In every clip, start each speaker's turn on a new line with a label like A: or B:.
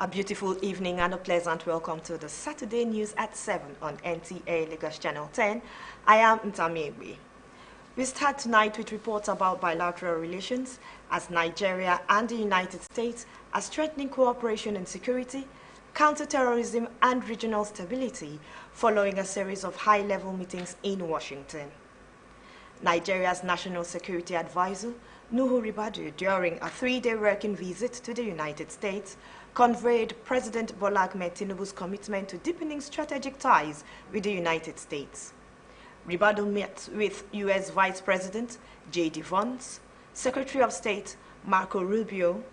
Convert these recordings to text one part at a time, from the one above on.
A: A beautiful evening and a pleasant welcome to the Saturday News at 7 on NTA Lagos Channel 10. I am Ntamiegbe. We start tonight with reports about bilateral relations as Nigeria and the United States are strengthening cooperation in security, counterterrorism and regional stability following a series of high-level meetings in Washington. Nigeria's National Security Advisor, Nuhu Ribadu, during a three-day working visit to the United States, conveyed President Bola Ahmed Tinubu's commitment to deepening strategic ties with the United States. Ribadu met with U.S. Vice President J.D. Vance, Secretary of State Marco Rubio,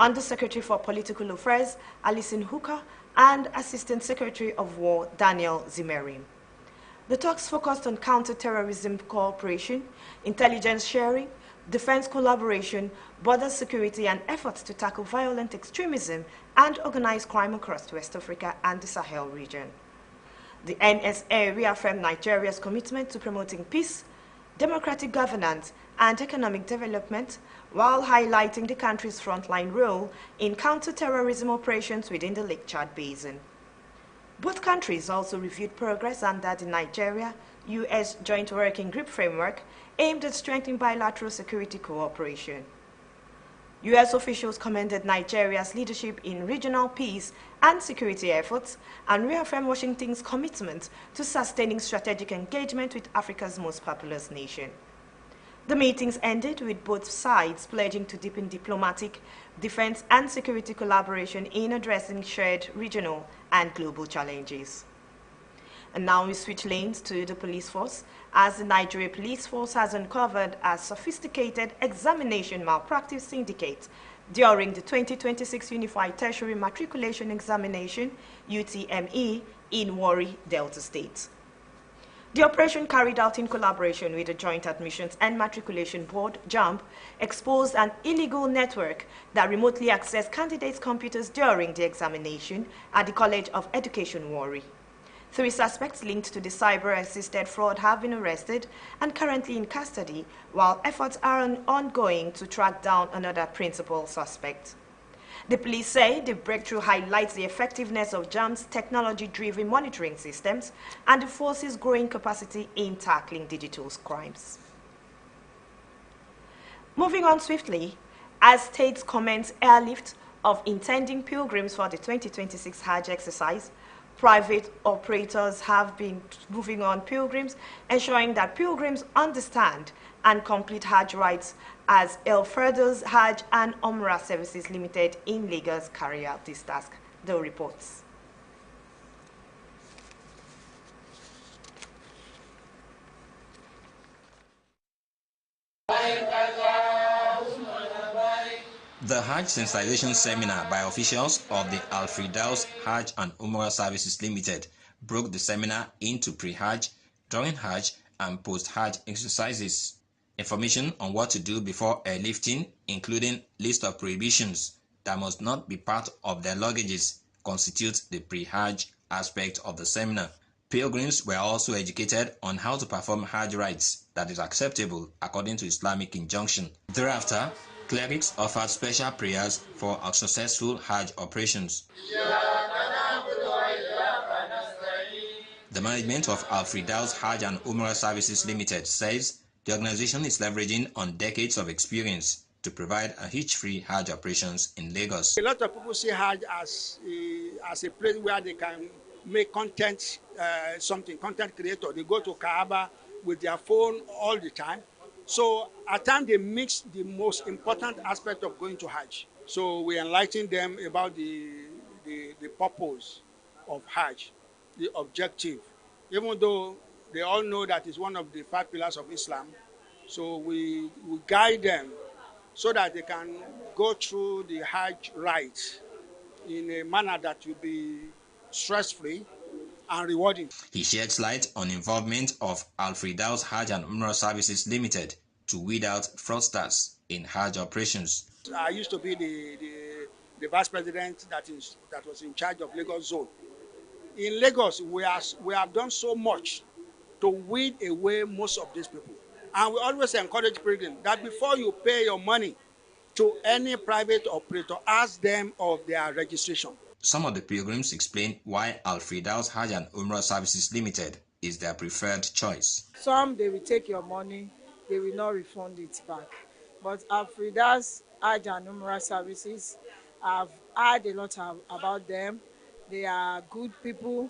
A: Undersecretary for Political Affairs Alison Hooker, and Assistant Secretary of War Daniel Zimerim. The talks focused on counter-terrorism cooperation, intelligence sharing, defense collaboration, border security, and efforts to tackle violent extremism and organized crime across West Africa and the Sahel region. The NSA reaffirmed Nigeria's commitment to promoting peace, democratic governance, and economic development, while highlighting the country's frontline role in counter-terrorism operations within the Lake Chad Basin. Both countries also reviewed progress under the Nigeria-U.S. Joint Working Group framework aimed at strengthening bilateral security cooperation. U.S. officials commended Nigeria's leadership in regional peace and security efforts and reaffirmed Washington's commitment to sustaining strategic engagement with Africa's most populous nation. The meetings ended with both sides pledging to deepen diplomatic, defense, and security collaboration in addressing shared regional and global challenges. And now we switch lanes to the police force, as the Nigeria Police Force has uncovered a sophisticated examination malpractice syndicate during the 2026 Unified Tertiary Matriculation Examination, UTME, in Warri, Delta State. The operation, carried out in collaboration with the Joint Admissions and Matriculation Board, JAMB, exposed an illegal network that remotely accessed candidates' computers during the examination at the College of Education, Warri. 3 suspects linked to the cyber-assisted fraud have been arrested and currently in custody, while efforts are ongoing to track down another principal suspect. The police say the breakthrough highlights the effectiveness of JAMB's technology-driven monitoring systems and the force's growing capacity in tackling digital crimes. Moving on swiftly, as states commence airlift of intending pilgrims for the 2026 Hajj exercise, private operators have been moving on pilgrims, ensuring that pilgrims understand and complete Hajj rights as El Firdaus Hajj and Umrah Services Limited in Lagos carry out this task. The reports.
B: The Hajj Sensitization Seminar by officials of the Al Firdaus Hajj and Umrah Services Limited broke the seminar into pre-Hajj, during Hajj, and post-Hajj exercises. Information on what to do before airlifting, including list of prohibitions that must not be part of their luggages, constitutes the pre-Hajj aspect of the seminar. Pilgrims were also educated on how to perform Hajj rites that is acceptable according to Islamic injunction. Thereafter, clerics offered special prayers for a successful Hajj operations. The management of Al Firdaus Hajj and Umrah Services Limited says the organization is leveraging on decades of experience to provide a hitch-free Hajj operations in Lagos.
C: A lot of people see Hajj as a place where they can make content, content creator. They go to Kaaba with their phone all the time. So at times they mix the most important aspect of going to Hajj. So we enlighten them about the purpose of Hajj, the objective. Even though they all know that it's one of the 5 pillars of Islam, so we guide them so that they can go through the Hajj rites in a manner that will be stress-free and rewarding.
B: He shed light on involvement of Al Firdaus Hajj and Umrah Services Limited to weed out fraudsters in Hajj operations.
C: I used to be the vice president that was in charge of Lagos zone. In Lagos, we have done so much to weed away most of these people. And we always encourage pilgrims that before you pay your money to any private operator, ask them of their registration.
B: Some of the pilgrims explain why Al-Firdaus Hajj and Umrah Services Limited is their preferred choice.
D: Some, they will take your money, they will not refund it back. But Al-Firdaus Hajj and Umrah Services, I've heard a lot about them. They are good people.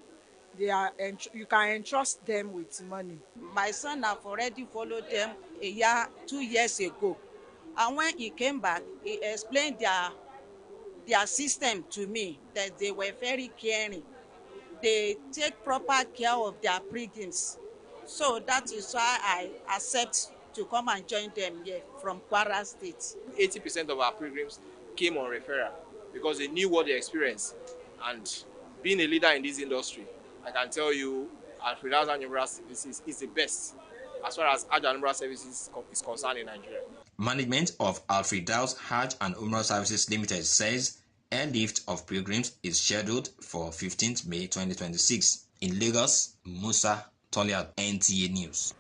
D: You can entrust them with money.
E: My son have already followed them 2 years ago, and when he came back, he explained their system to me, that they were very caring. They take proper care of their pilgrims. So that is why I accept to come and join them here from Kwara State.
F: 80% of our pilgrims came on referral because they knew what they experienced. And being a leader in this industry, I can tell you, Al-Firdaus and Umrah Services is the best as far as Hajj and Umrah Services is concerned in Nigeria.
B: Management of Al-Firdaus Hajj and Umrah Services Limited says airlift of pilgrims is scheduled for 15th May 2026. In Lagos, Musa Toliat, NTA News.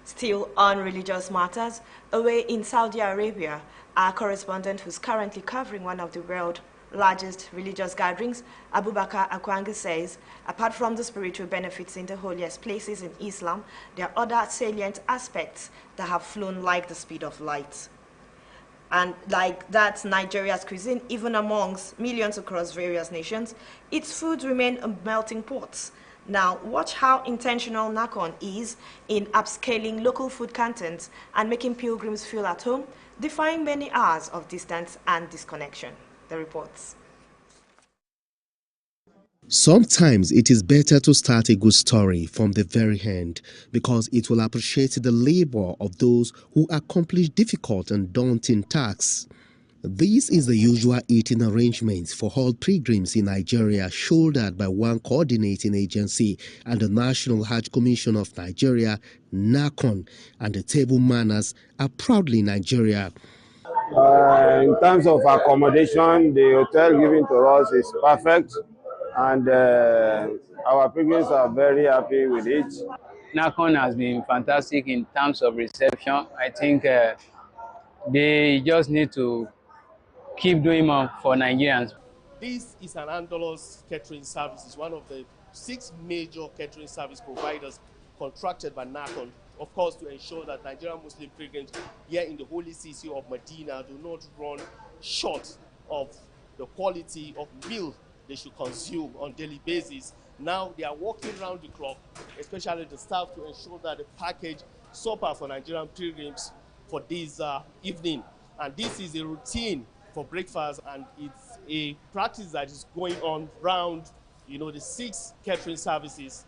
A: Still on religious matters, away in Saudi Arabia, our correspondent who's currently covering one of the world's largest religious gatherings, Abubakar Akwangu, says, apart from the spiritual benefits in the holiest places in Islam, there are other salient aspects that have flown like the speed of light. And like that, Nigeria's cuisine, even amongst millions across various nations, its foods remain a melting pot. Now, watch how intentional NACON is in upscaling local food contents and making pilgrims feel at home, defying many hours of distance and disconnection. The reports.
G: Sometimes it is better to start a good story from the very end because it will appreciate the labor of those who accomplish difficult and daunting tasks. This is the usual eating arrangements for all pilgrims in Nigeria, shouldered by one coordinating agency and the National Hajj Commission of Nigeria, NACON, and the table manners are proudly Nigeria.
H: In terms of accommodation, the hotel given to us is perfect, and our pilgrims are very happy with it.
I: NACON has been fantastic in terms of reception. I think they just need to keep doing more for Nigerians.
J: This is an Andalus catering service. It's one of the 6 major catering service providers contracted by NACON, of course, to ensure that Nigerian Muslim pilgrims here in the holy city of Medina do not run short of the quality of meal they should consume on a daily basis. Now they are working around the clock, especially the staff, to ensure that the package supper for Nigerian pilgrims for this evening. And this is a routine for breakfast, and it's a practice that is going on round, the 6 catering services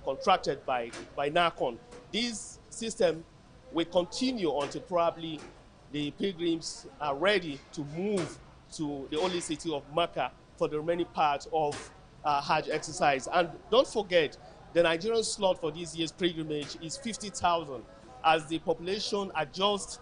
J: contracted by NACON. This system will continue until probably the pilgrims are ready to move to the holy city of Mecca for the remaining part of Hajj exercise. And don't forget, the Nigerian slot for this year's pilgrimage is 50,000. As the population adjusts,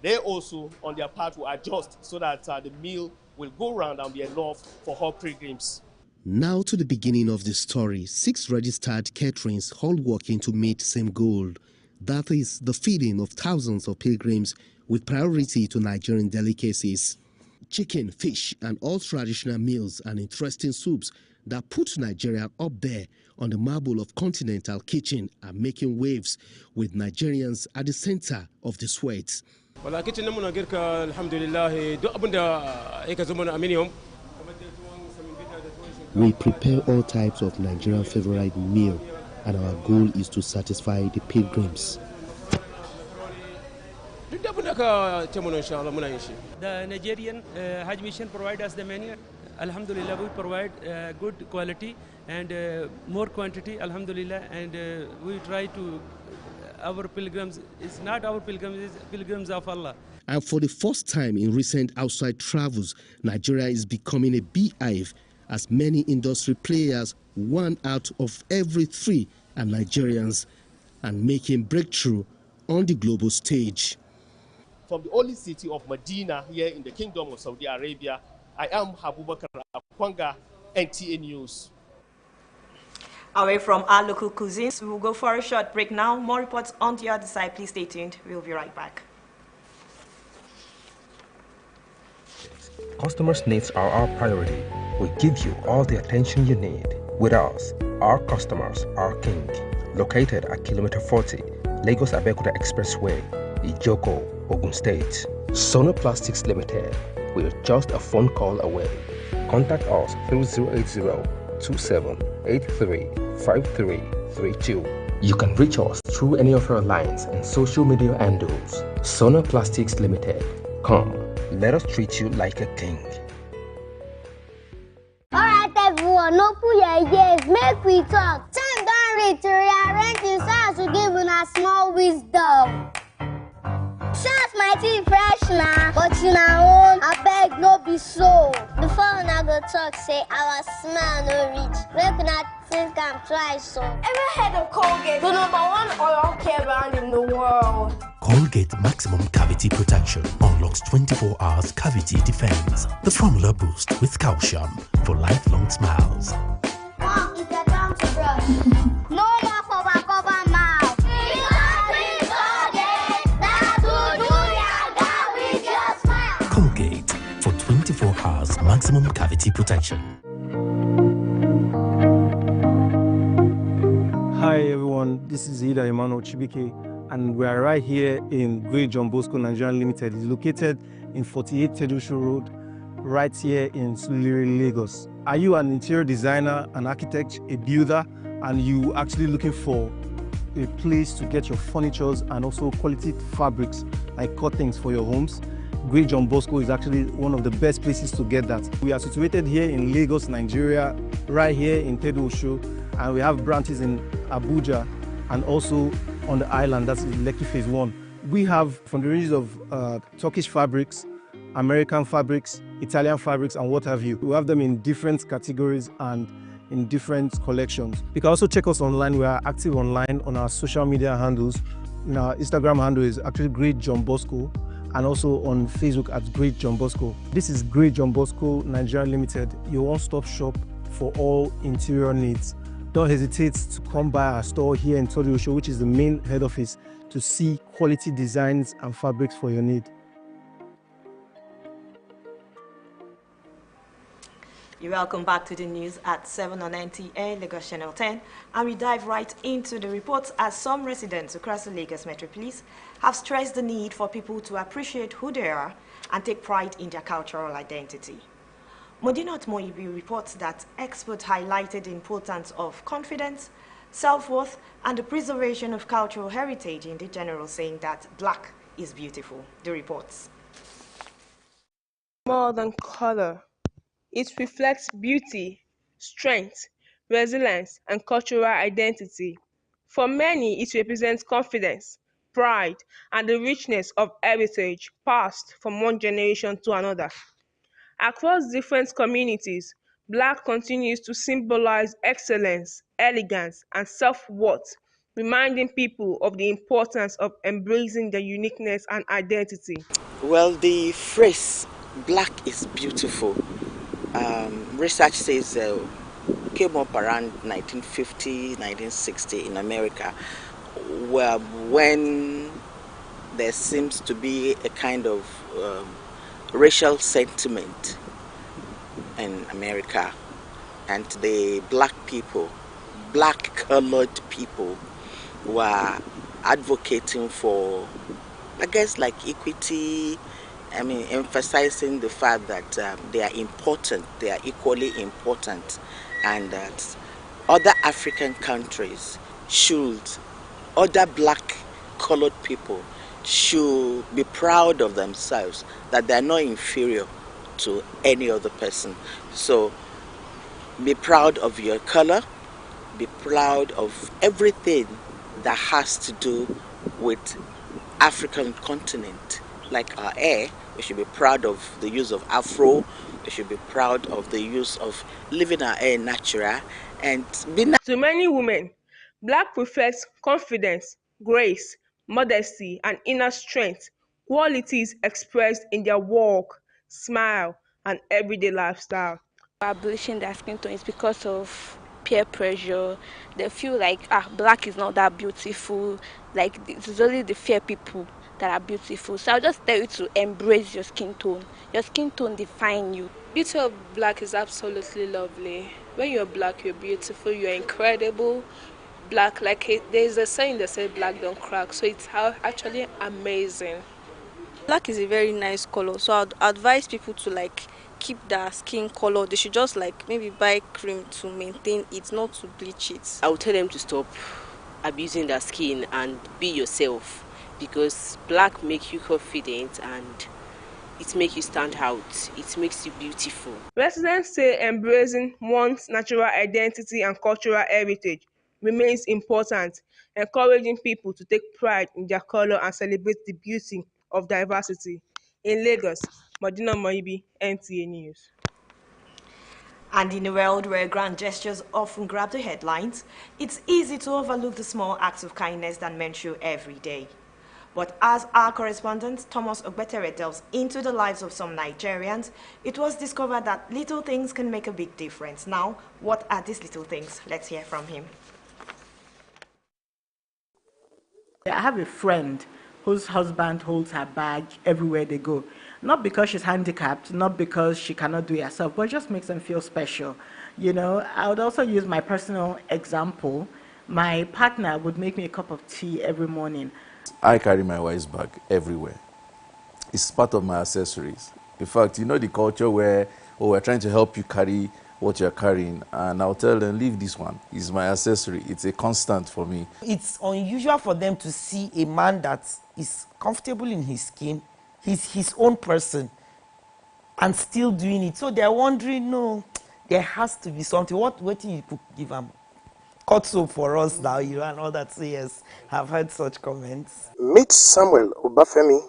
J: they also, on their part, will adjust so that the meal will go around and be enough for all pilgrims.
G: Now to the beginning of the story, 6 registered caterings all working to meet the same goal. That is the feeding of thousands of pilgrims with priority to Nigerian delicacies. Chicken, fish, and all traditional meals and interesting soups that put Nigeria up there on the marble of continental kitchen are making waves, with Nigerians at the center of the sweat. We prepare all types of Nigerian favorite meal, and our goal is to satisfy the pilgrims.
K: The Nigerian Hajj Mission provide us the menu. Alhamdulillah, we provide good quality and more quantity, alhamdulillah, and we try to, our pilgrims, it's not our pilgrims, it's pilgrims of Allah.
G: And for the first time in recent outside travels, Nigeria is becoming a beehive, as many industry players, 1 out of every 3 are Nigerians, and making breakthrough on the global stage.
J: From the holy city of Medina here in the Kingdom of Saudi Arabia, I am Abubakar Akwanga, NTA News.
A: Away from our local cuisines, we will go for a short break now. More reports on the other side. Please stay tuned. We'll be right back.
L: Customers' needs are our priority. we give you all the attention you need. With us, our customers are king. Located at kilometer 40, Lagos-Abeokuta Expressway, Ijoko, Ogun State. Sonoplastics Limited. We're just a phone call away. Contact us through 080-2783-5332. You can reach us through any of our lines and social media handles. Sonoplastics Limited. Come, let us treat you like a king.
M: Alright everyone, open your ears, make we talk. Time don't reach to rearrange the sounds to give una small wisdom. Sounds mighty fresh now, but you know, I beg no be so. Before una go talk, say our smile no reach. Make una think I'm try so. Ever heard of Colgate, the #1 oral care brand in the world?
N: Colgate Maximum Cavity Protection unlocks 24 hours cavity defense. The formula boost with calcium for lifelong smiles.
M: Mom, it's your time to brush. No more cover mouth.
N: Colgate for 24 hours maximum cavity protection.
O: Hi everyone, this is Ida Emmanuel Chibike, and we are right here in Great John Bosco Nigerian Limited. It's located in 48 Tedusho Road, right here in Suliri, Lagos. Are you an interior designer, an architect, a builder, and you actually looking for a place to get your furnitures and also quality fabrics like curtains for your homes? Great John Bosco is actually one of the best places to get that. We are situated here in Lagos, Nigeria, right here in Tedusho, and we have branches in Abuja and also on the island, that's Lekki Phase 1. We have from the ranges of Turkish fabrics, American fabrics, Italian fabrics, and what have you. We have them in different categories and in different collections. You can also check us online. We are active online on our social media handles. Our Instagram handle is actually Great John Bosco, and also on Facebook at Great John Bosco. This is Great John Bosco Nigeria Limited, your one-stop shop for all interior needs. Don't hesitate to come by our store here in Todosho, which is the main head office, to see quality designs and fabrics for your need.
A: You're welcome back to the news at 7 on NTA, Lagos Channel 10, and we dive right into the reports as some residents across the Lagos Metropolis have stressed the need for people to appreciate who they are and take pride in their cultural identity. Modinot Moibi reports that experts highlighted the importance of confidence, self-worth, and the preservation of cultural heritage in the general, saying that black is beautiful. The reports.
P: More than color. It reflects beauty, strength, resilience, and cultural identity. For many, it represents confidence, pride, and the richness of heritage passed from one generation to another. Across different communities, black continues to symbolize excellence, elegance, and self-worth, reminding people of the importance of embracing their uniqueness and identity.
Q: Well, the phrase "black is beautiful" research says came up around 1950, 1960 in America, where when there seems to be a kind of racial sentiment in America, and the black people, black colored people, were advocating for, I guess, like equity. I mean, emphasizing the fact that they are important, they are equally important, and that other African countries other black colored people should be proud of themselves, that they are not inferior to any other person. So be proud of your color, be proud of everything that has to do with African continent, like our hair. We should be proud of the use of afro. We should be proud of the use of living our hair natural and
P: To many women, black reflects confidence, grace, modesty, and inner strength, qualities expressed in their walk, smile, and everyday lifestyle.
R: Are bleaching their skin tone is because of peer pressure. They feel like black is not that beautiful, like it's only the fair people that are beautiful. So I'll just tell you to embrace your skin tone. Your skin tone defines you.
P: Beauty of black is absolutely lovely. When you're black, you're beautiful, you're incredible. Black, there's a saying that says black don't crack, so it's actually amazing.
S: Black is a very nice color, so I'd advise people to keep their skin color. They should just maybe buy cream to maintain it, not to bleach it.
T: I would tell them to stop abusing their skin and be yourself, because black makes you confident and it makes you stand out. It makes you beautiful.
P: Residents say embracing one's natural identity and cultural heritage remains important, encouraging people to take pride in their color and celebrate the beauty of diversity. In Lagos, Madina Moibi, NTA News.
A: And in a world where grand gestures often grab the headlines, it's easy to overlook the small acts of kindness that men show every day. But as our correspondent Thomas Ogbetere delves into the lives of some Nigerians, it was discovered that little things can make a big difference. Now, what are these little things? Let's hear from him.
U: I have a friend whose husband holds her bag everywhere they go. Not because she's handicapped, not because she cannot do it herself, but it just makes them feel special. I would also use my personal example. My partner would make me a cup of tea every morning.
V: I carry my wife's bag everywhere. It's part of my accessories. In fact, the culture where we're trying to help you carry what you're carrying, and I'll tell them, leave this one. It's my accessory. It's a constant for me.
W: It's unusual for them to see a man that is comfortable in his skin, he's his own person, and still doing it. So they're wondering, no, there has to be something. What you could give them? Cut soap for us now, and all that. So yes, I've heard such comments.
X: Meet Samuel Obafemi,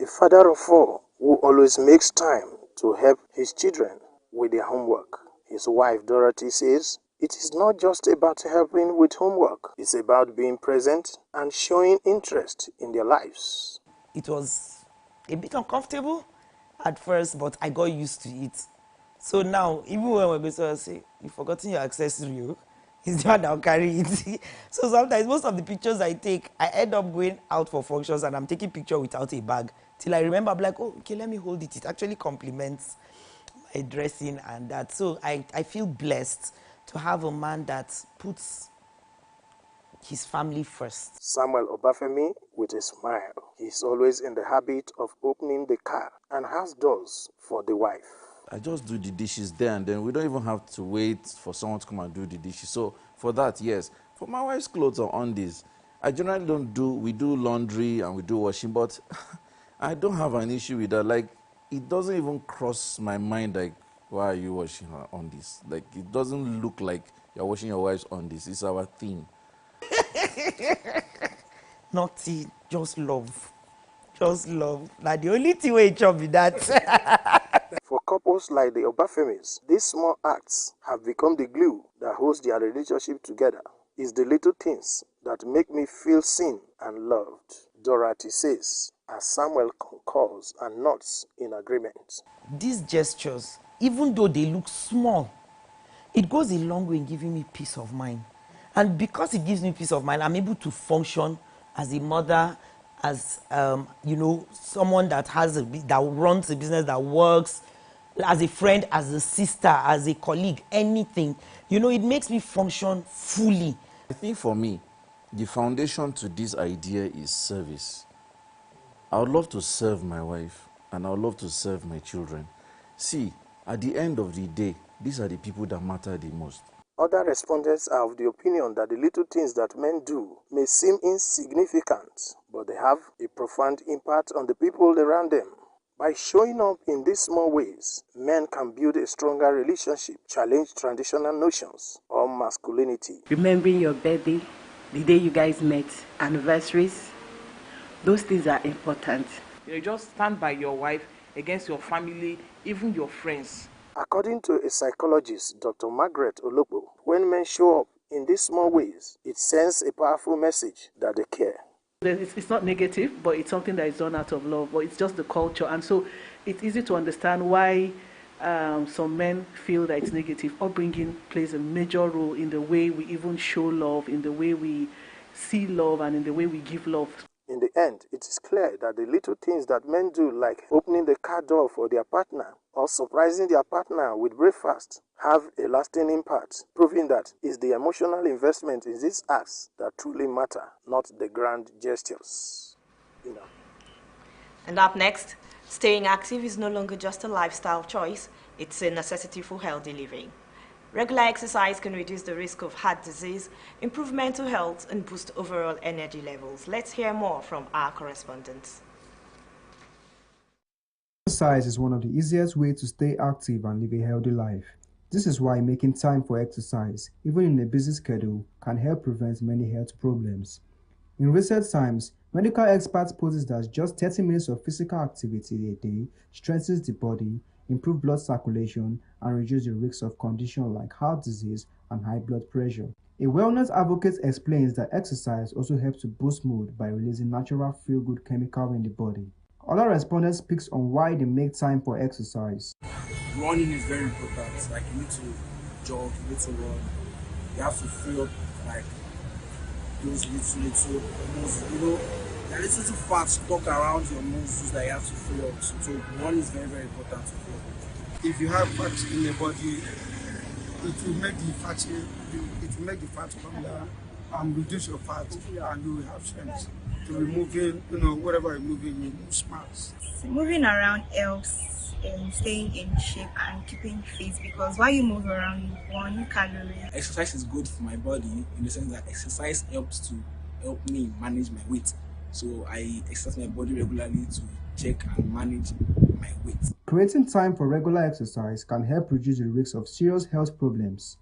X: a father of 4 who always makes time to help his children with their homework. His wife Dorothy says it is not just about helping with homework, it's about being present and showing interest in their lives.
W: It was a bit uncomfortable at first, but I got used to it. So now, even when we're going to say, you've forgotten your accessory, it's the one that will carry it. So sometimes, most of the pictures I take, I end up going out for functions and I'm taking picture without a bag. Till I remember, I'm like, oh, okay, let me hold it. It actually complements my dressing and that. So I feel blessed to have a man that puts his family first.
X: Samuel Obafemi with a smile. He's always in the habit of opening the car and has doors for the wife.
V: I just do the dishes there and then. We don't even have to wait for someone to come and do the dishes. So for that, yes. For my wife's clothes or undies, I generally we do laundry and we do washing, but I don't have an issue with that. It doesn't even cross my mind, why are you washing her undies? It doesn't look like you're washing your wife's undies. It's our thing.
W: Nothing, just love. Just love. Like the only thing we chop with that.
X: For couples like the Obafemis, these small acts have become the glue that holds their relationship together. It's the little things that make me feel seen and loved, Dorothy says, as Samuel concurs and nods in agreement.
W: These gestures, even though they look small, it goes a long way in giving me peace of mind. And because it gives me peace of mind, I'm able to function as a mother, as someone that that runs a business, that works, as a friend, as a sister, as a colleague, anything. It makes me function fully.
V: I think for me, the foundation to this idea is service. I would love to serve my wife and I would love to serve my children. See, at the end of the day, these are the people that matter the most.
X: Other respondents are of the opinion that the little things that men do may seem insignificant, but they have a profound impact on the people around them. By showing up in these small ways, men can build a stronger relationship, challenge traditional notions of masculinity.
Y: Remembering your birthday, the day you guys met, anniversaries, those things are important.
Z: Just stand by your wife against your family, even your friends.
X: According to a psychologist, Dr. Margaret Olopo, when men show up in these small ways, it sends a powerful message that they care.
Y: It's not negative, but it's something that is done out of love, but it's just the culture. And so it's easy to understand why some men feel that it's negative. Upbringing plays a major role in the way we even show love, in the way we see love, and in the way we give love.
X: In the end, it is clear that the little things that men do, like opening the car door for their partner or surprising their partner with breakfast, have a lasting impact, proving that it's the emotional investment in these acts that truly matter, not the grand gestures.
A: And up next, staying active is no longer just a lifestyle choice, it's a necessity for healthy living. Regular exercise can reduce the risk of heart disease, improve mental health, and boost overall energy levels. Let's hear more from our correspondents.
B: Exercise is one of the easiest ways to stay active and live a healthy life. This is why making time for exercise, even in a busy schedule, can help prevent many health problems. In recent times, medical experts posit that just 30 minutes of physical activity a day strengthens the body, improves blood circulation, and reduces the risk of conditions like heart disease and high blood pressure. A wellness advocate explains that exercise also helps to boost mood by releasing natural feel-good chemicals in the body. Other respondents speaks on why they make time for exercise.
C: Running is very important. Like, you need to jog, you need to run. You have to fill up like those little muscles, there are little fats stuck around your muscles that you have to fill up. So running is very, very important to fill up.
D: If you have fat in the body, it will make the fat come down and reduce your fat, and you will have strength to be moving, whatever you're moving, you move smart.
E: Moving around helps in staying in shape and keeping fit, because while you move around, you burn calories.
C: Exercise is good for my body in the sense that exercise helps me manage my weight. So I exercise my body regularly to check and manage my weight.
B: Creating time for regular exercise can help reduce the risk of serious health problems.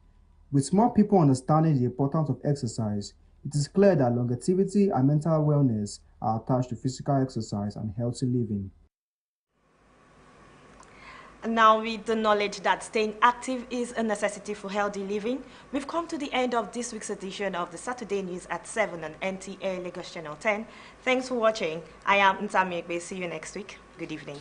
B: With more people understanding the importance of exercise, it is clear that longevity and mental wellness are attached to physical exercise and healthy living.
A: And now, with the knowledge that staying active is a necessity for healthy living, we've come to the end of this week's edition of the Saturday News at 7 on NTA Lagos Channel 10. Thanks for watching. I am Ntami Egbe. See you next week. Good evening.